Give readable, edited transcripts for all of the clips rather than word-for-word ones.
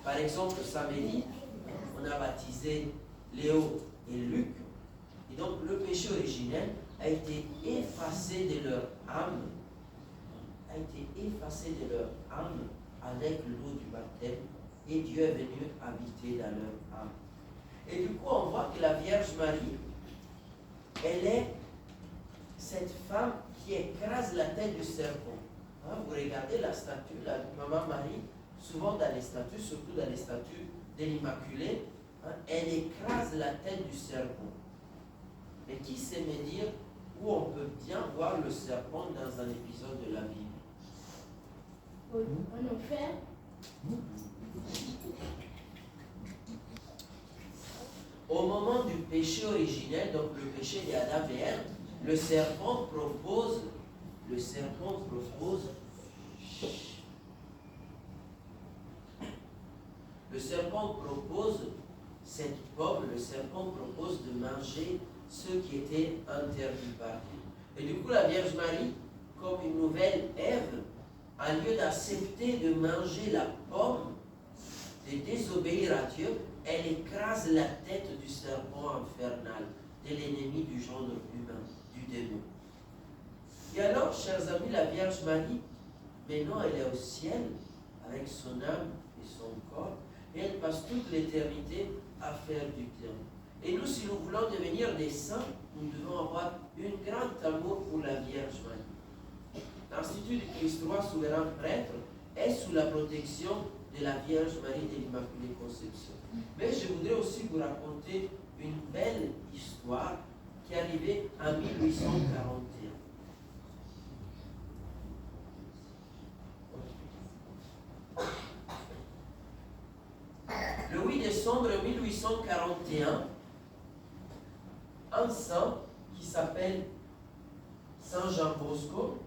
Par exemple, samedi, on a baptisé Léo et Luc. Et donc, le péché originel a été effacé de leur âme, avec l'eau du baptême, et Dieu est venu habiter dans leur âme. Et du coup, on voit que la Vierge Marie, elle est cette femme qui écrase la tête du serpent. Hein, vous regardez la statue, la Maman Marie, souvent dans les statues, surtout dans les statues de l'Immaculée, hein, elle écrase la tête du serpent. Mais qui sait me dire où on peut bien voir le serpent dans un épisode de la Bible? En enfer. Au moment du péché originel, donc le péché d'Adam et Ève, le serpent propose cette pomme, le serpent propose de manger ce qui était interdit par Dieu. Et du coup, la Vierge Marie, comme une nouvelle Ève, au lieu d'accepter de manger la pomme, de désobéir à Dieu, elle écrase la tête du serpent infernal, de l'ennemi du genre humain, du démon. Et alors, chers amis, la Vierge Marie, maintenant elle est au ciel, avec son âme et son corps, et elle passe toute l'éternité à faire du bien. Et nous, si nous voulons devenir des saints, nous devons avoir un grand amour pour la Vierge Marie. L'Institut du Christ Roi Souverain Prêtre est sous la protection de la Vierge Marie de l'Immaculée Conception. Mais je voudrais aussi vous raconter une belle histoire qui est arrivée en 1841. Le 8 décembre 1841, un saint qui s'appelle Saint Jean Bosco,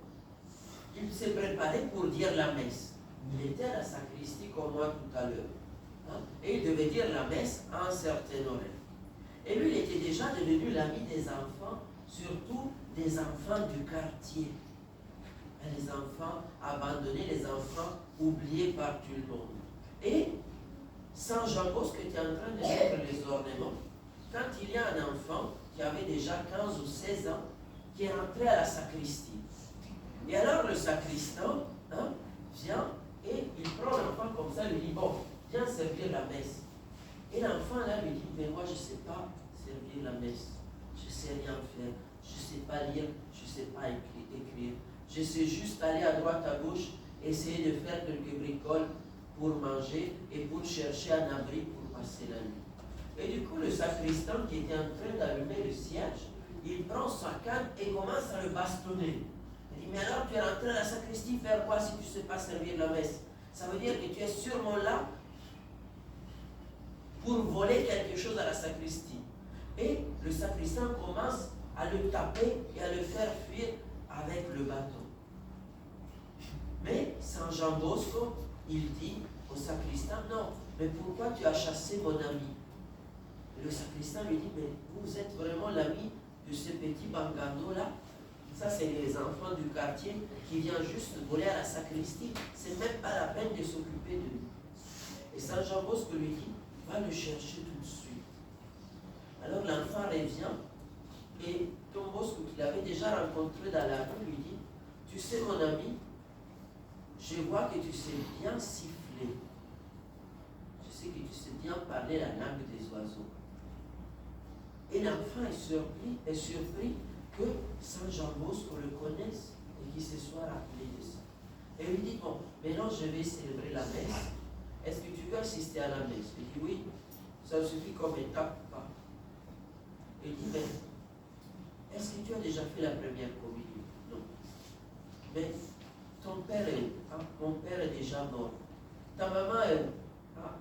il s'est préparé pour dire la messe. Il était à la sacristie comme moi tout à l'heure. Hein, et il devait dire la messe à un certain horaire. Et lui, il était déjà devenu l'ami des enfants, surtout des enfants du quartier. Les enfants abandonnés, les enfants oubliés par tout le monde. Et Saint Jean Bosco était en train de mettre les ornements quand il y a un enfant qui avait déjà 15 ou 16 ans qui est rentré à la sacristie. Et alors le sacristain vient et il prend l'enfant comme ça, lui dit, bon, viens servir la messe. Et l'enfant là lui dit, mais moi je ne sais pas servir la messe, je ne sais rien faire, je ne sais pas lire, je ne sais pas écrire, je sais juste aller à droite, à gauche, essayer de faire quelques bricoles pour manger et pour chercher un abri pour passer la nuit. Et du coup, le sacristain qui était en train d'allumer le cierge, il prend sa canne et commence à le bastonner. Il dit, mais alors tu es rentré à la sacristie faire quoi si tu ne sais pas servir la messe? Ça veut dire que tu es sûrement là pour voler quelque chose à la sacristie. Et le sacristain commence à le taper et à le faire fuir avec le bâton. Mais Saint Jean Bosco, il dit au sacristain, non, mais pourquoi tu as chassé mon ami? Et le sacristain lui dit, mais vous êtes vraiment l'ami de ce petit bangando-là? Ça, c'est les enfants du quartier qui viennent juste voler à la sacristie. C'est même pas la peine de s'occuper de lui. Et Saint Jean Bosco lui dit, va le chercher tout de suite. Alors l'enfant revient et Don Bosco, qu'il avait déjà rencontré dans la rue, lui dit, tu sais mon ami, je vois que tu sais bien siffler. Je sais que tu sais bien parler la langue des oiseaux. Et l'enfant est surpris que Saint Jean Bosco le connaisse et qu'il se soit rappelé de ça. Et lui dit, bon, maintenant je vais célébrer la messe. Est-ce que tu veux assister à la messe? Il dit, oui, ça suffit comme étape ou pas. Il dit, mais est-ce que tu as déjà fait la première communion? Non. Mais ton père est où? Mon père est déjà mort. Ta maman est où?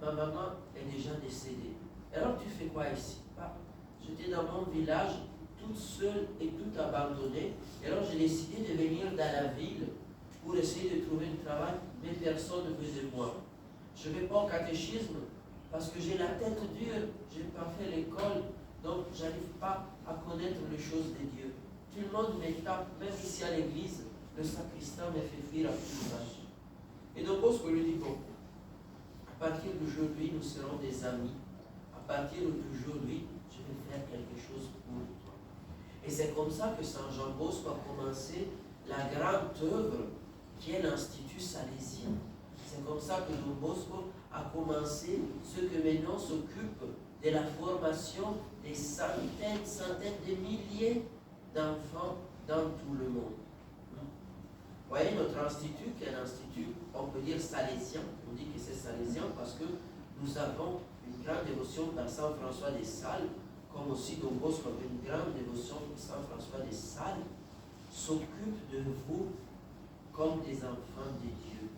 Ma maman est déjà décédée. Alors tu fais quoi ici? J'étais dans mon village, toute seule et toute abandonnée. Et alors j'ai décidé de venir dans la ville pour essayer de trouver un travail, mais personne ne veut de moi. Je ne vais pas au catéchisme parce que j'ai la tête dure, je n'ai pas fait l'école, donc je n'arrive pas à connaître les choses de Dieu. Tout le monde me tape, même ici à l'église, le sacristain me fait fuir à tout le match. Et donc Bosco lui dit, bon, à partir d'aujourd'hui, nous serons des amis. À partir d'aujourd'hui, je vais faire quelque chose pour toi. Et c'est comme ça que Saint Jean Bosco a commencé la grande œuvre qui est l'Institut salésien. C'est comme ça que Don Bosco a commencé ce que maintenant s'occupe de la formation des centaines de milliers d'enfants dans tout le monde. Vous voyez, notre institut, qui est un institut, on peut dire salésien, on dit que c'est salésien parce que nous avons une grande dévotion par Saint François de Sales, comme aussi Don Bosco avait une grande dévotion pour Saint François de Sales, s'occupe de vous comme des enfants de Dieu.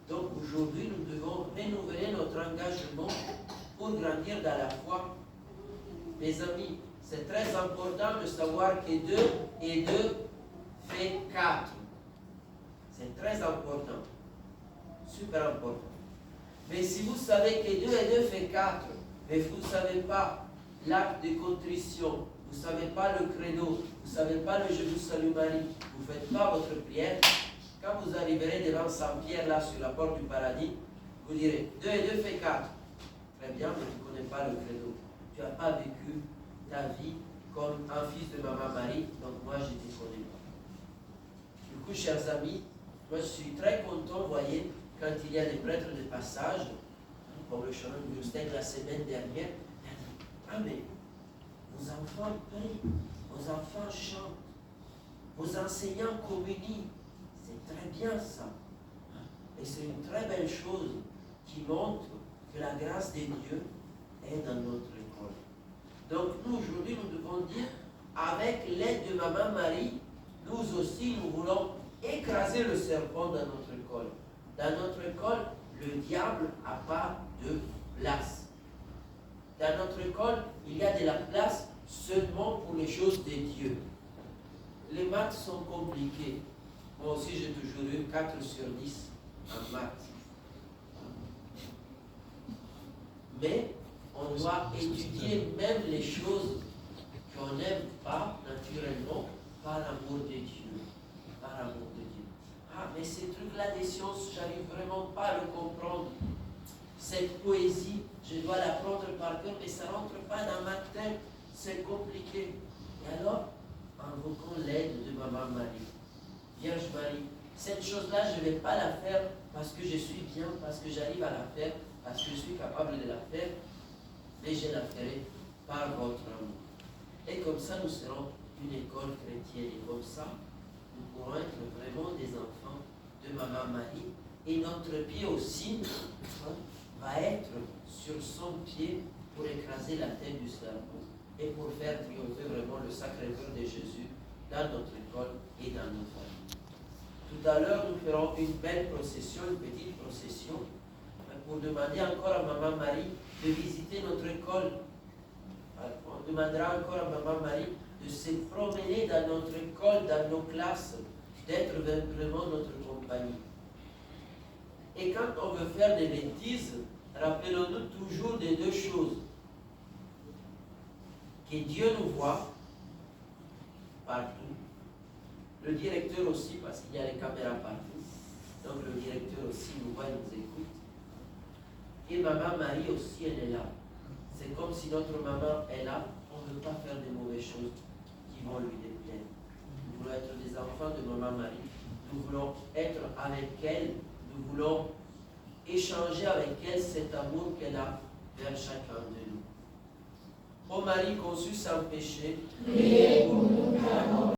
Donc aujourd'hui, nous devons renouveler notre engagement pour grandir dans la foi. Mes amis, c'est très important de savoir que 2 et 2 fait 4. C'est très important. Super important. Mais si vous savez que 2 et 2 fait 4, mais vous ne savez pas l'acte de contrition, vous ne savez pas le credo, vous ne savez pas le Je vous salue Marie, vous ne faites pas votre prière, quand vous arriverez devant Saint-Pierre, là, sur la porte du paradis, vous direz 2 et 2 fait 4. Très bien, mais tu ne connais pas le credo. Tu n'as pas vécu ta vie comme un fils de Maman Marie, donc moi je ne te connais pas. Du coup, chers amis, moi je suis très content, vous voyez, quand il y a des prêtres de passage, comme le chemin de Justin la semaine dernière, il a dit, ah mais, vos enfants prient, vos enfants chantent, vos enseignants communient. C'est très bien ça. Et c'est une très belle chose qui montre que la grâce de Dieu est dans notre école. Donc nous, aujourd'hui, nous devons dire, avec l'aide de Maman Marie, nous aussi, nous voulons écraser le serpent dans notre école. Dans notre école, le diable n'a pas de place. Dans notre école, il y a de la place seulement pour les choses de Dieu. Les maths sont compliquées. Moi aussi, j'ai toujours eu 4 sur 10 en maths. Mais on doit étudier même les choses qu'on n'aime pas naturellement par l'amour de Dieu. Par l'amour de Dieu. Ah, mais ces trucs-là des sciences, j'arrive vraiment pas à le comprendre. Cette poésie, je dois l'apprendre par cœur, mais ça ne rentre pas dans ma tête. C'est compliqué. Et alors, invoquons l'aide de Maman Marie. Vierge Marie, cette chose-là, je ne vais pas la faire parce que je suis bien, parce que j'arrive à la faire, parce que je suis capable de la faire, mais je la ferai par votre amour. Et comme ça, nous serons une école chrétienne. Et comme ça, nous pourrons être vraiment des enfants de Maman Marie. Et notre pied aussi va être sur son pied pour écraser la tête du serpent et pour faire triompher vraiment le Sacré-Cœur de Jésus dans notre école et dans nos familles. Tout à l'heure, nous ferons une belle procession, une petite procession, pour demander encore à Maman Marie de visiter notre école. On demandera encore à Maman Marie de se promener dans notre école, dans nos classes, d'être vraiment notre compagnie. Et quand on veut faire des bêtises, rappelons-nous toujours des 2 choses. Que Dieu nous voit partout. Le directeur aussi, parce qu'il y a les caméras partout. Donc le directeur aussi nous voit et nous écoute. Et Maman Marie aussi, elle est là. C'est comme si notre maman est là, on ne veut pas faire des mauvaises choses qui vont lui déplaire. Nous voulons être des enfants de Maman Marie. Nous voulons être avec elle. Nous voulons échanger avec elle cet amour qu'elle a vers chacun de nous. Ô Marie conçue sans péché, priez pour nous.